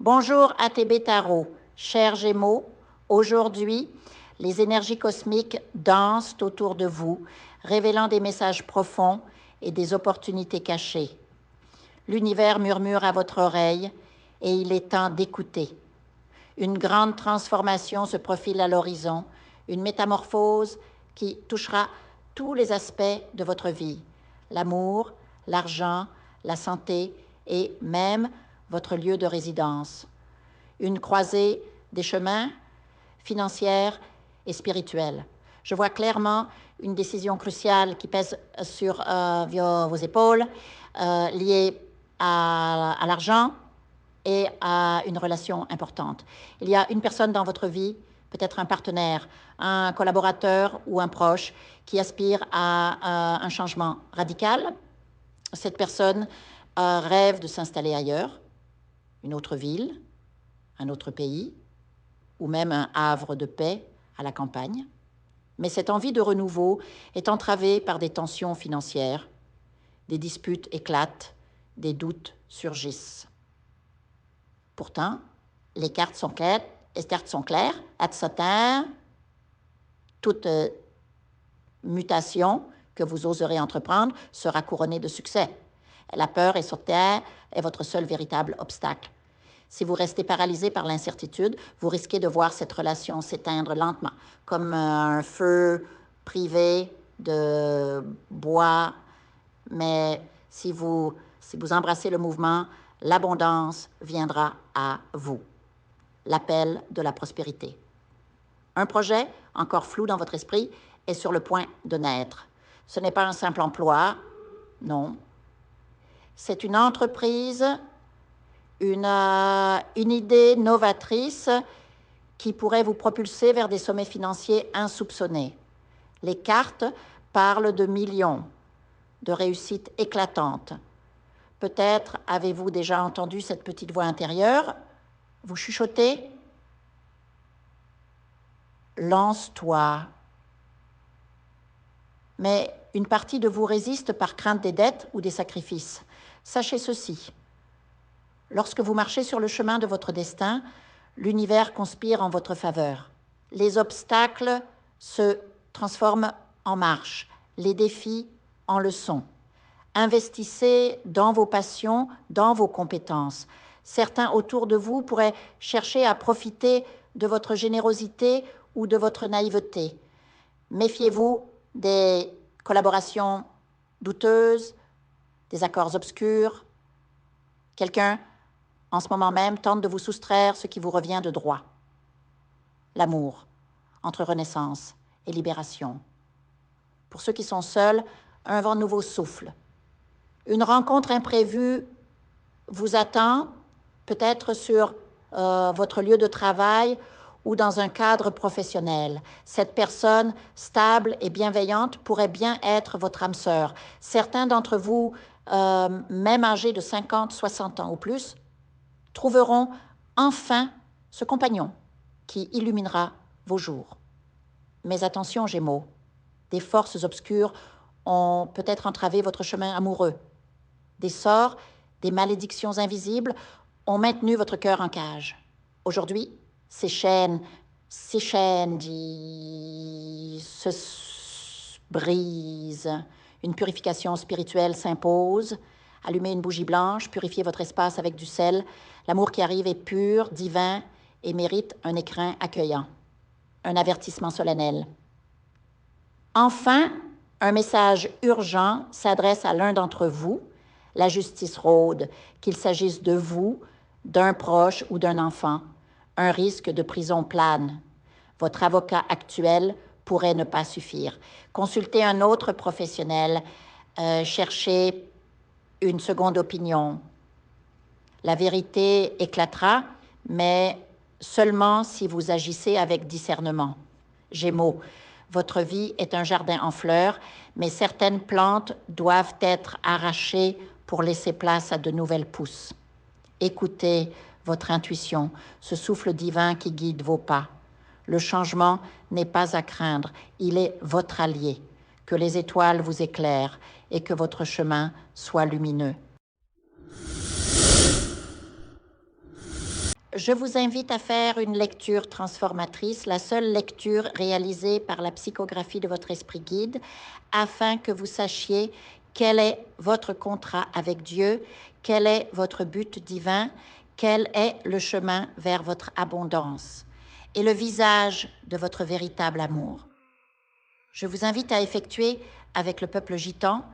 Bonjour ATB Tarot, chers Gémeaux, aujourd'hui, les énergies cosmiques dansent autour de vous, révélant des messages profonds et des opportunités cachées. L'univers murmure à votre oreille et il est temps d'écouter. Une grande transformation se profile à l'horizon, une métamorphose qui touchera tous les aspects de votre vie, l'amour, l'argent, la santé et même votre lieu de résidence. Une croisée des chemins financiers et spirituels. Je vois clairement une décision cruciale qui pèse sur vos épaules, liée à l'argent et à une relation importante. Il y a une personne dans votre vie, peut-être un partenaire, un collaborateur ou un proche, qui aspire à un changement radical. Cette personne rêve de s'installer ailleurs, une autre ville, un autre pays, ou même un havre de paix à la campagne. Mais cette envie de renouveau est entravée par des tensions financières, des disputes éclatent, des doutes surgissent. Pourtant, les cartes sont claires, toute mutation que vous oserez entreprendre sera couronnée de succès. La peur est sur terre est votre seul véritable obstacle. Si vous restez paralysé par l'incertitude, vous risquez de voir cette relation s'éteindre lentement, comme un feu privé de bois. Mais si vous embrassez le mouvement, l'abondance viendra à vous. L'appel de la prospérité. Un projet, encore flou dans votre esprit, est sur le point de naître. Ce n'est pas un simple emploi, non. C'est une entreprise, une idée novatrice qui pourrait vous propulser vers des sommets financiers insoupçonnés. Les cartes parlent de millions, de réussites éclatantes. Peut-être avez-vous déjà entendu cette petite voix intérieure. Vous chuchotez. Lance-toi. Mais une partie de vous résiste par crainte des dettes ou des sacrifices. Sachez ceci. Lorsque vous marchez sur le chemin de votre destin, l'univers conspire en votre faveur. Les obstacles se transforment en marche, les défis en leçons. Investissez dans vos passions, dans vos compétences. Certains autour de vous pourraient chercher à profiter de votre générosité ou de votre naïveté. Méfiez-vous des collaborations douteuses, des accords obscurs. Quelqu'un, en ce moment même, tente de vous soustraire ce qui vous revient de droit. L'amour, entre renaissance et libération. Pour ceux qui sont seuls, un vent nouveau souffle. Une rencontre imprévue vous attend, peut-être sur votre lieu de travail ou dans un cadre professionnel. Cette personne stable et bienveillante pourrait bien être votre âme sœur. Certains d'entre vous, même âgés de 50, 60 ans ou plus, trouveront enfin ce compagnon qui illuminera vos jours. Mais attention, Gémeaux, des forces obscures ont peut-être entravé votre chemin amoureux. Des sorts, des malédictions invisibles ont maintenu votre cœur en cage. Aujourd'hui, ces chaînes se brisent. Une purification spirituelle s'impose. Allumez une bougie blanche, purifiez votre espace avec du sel. L'amour qui arrive est pur, divin et mérite un écrin accueillant. Un avertissement solennel. Enfin, un message urgent s'adresse à l'un d'entre vous. La justice rôde, qu'il s'agisse de vous, d'un proche ou d'un enfant. Un risque de prison plane. Votre avocat actuel pourrait ne pas suffire. Consultez un autre professionnel. Cherchez une seconde opinion. La vérité éclatera, mais seulement si vous agissez avec discernement. Gémeaux, votre vie est un jardin en fleurs, mais certaines plantes doivent être arrachées pour laisser place à de nouvelles pousses. Écoutez votre intuition, ce souffle divin qui guide vos pas. Le changement n'est pas à craindre, il est votre allié. Que les étoiles vous éclairent et que votre chemin soit lumineux. Je vous invite à faire une lecture transformatrice, la seule lecture réalisée par la psychographie de votre esprit guide, afin que vous sachiez quel est votre contrat avec Dieu, quel est votre but divin, quel est le chemin vers votre abondance et le visage de votre véritable amour. Je vous invite à effectuer avec le peuple gitan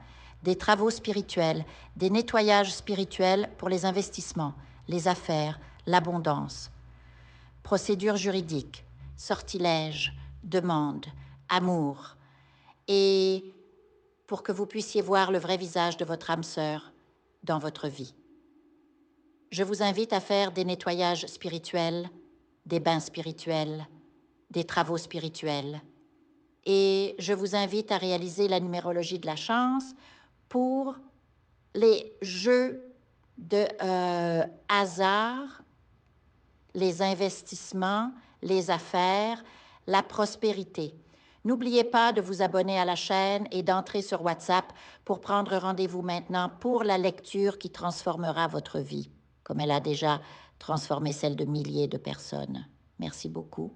des travaux spirituels, des nettoyages spirituels pour les investissements, les affaires, l'abondance. Procédure juridique, sortilège, demande, amour. Et pour que vous puissiez voir le vrai visage de votre âme sœur dans votre vie. Je vous invite à faire des nettoyages spirituels, des bains spirituels, des travaux spirituels. Et je vous invite à réaliser la numérologie de la chance pour les jeux de hasard, les investissements, les affaires, la prospérité. N'oubliez pas de vous abonner à la chaîne et d'entrer sur WhatsApp pour prendre rendez-vous maintenant pour la lecture qui transformera votre vie, comme elle a déjà transformé celle de milliers de personnes. Merci beaucoup.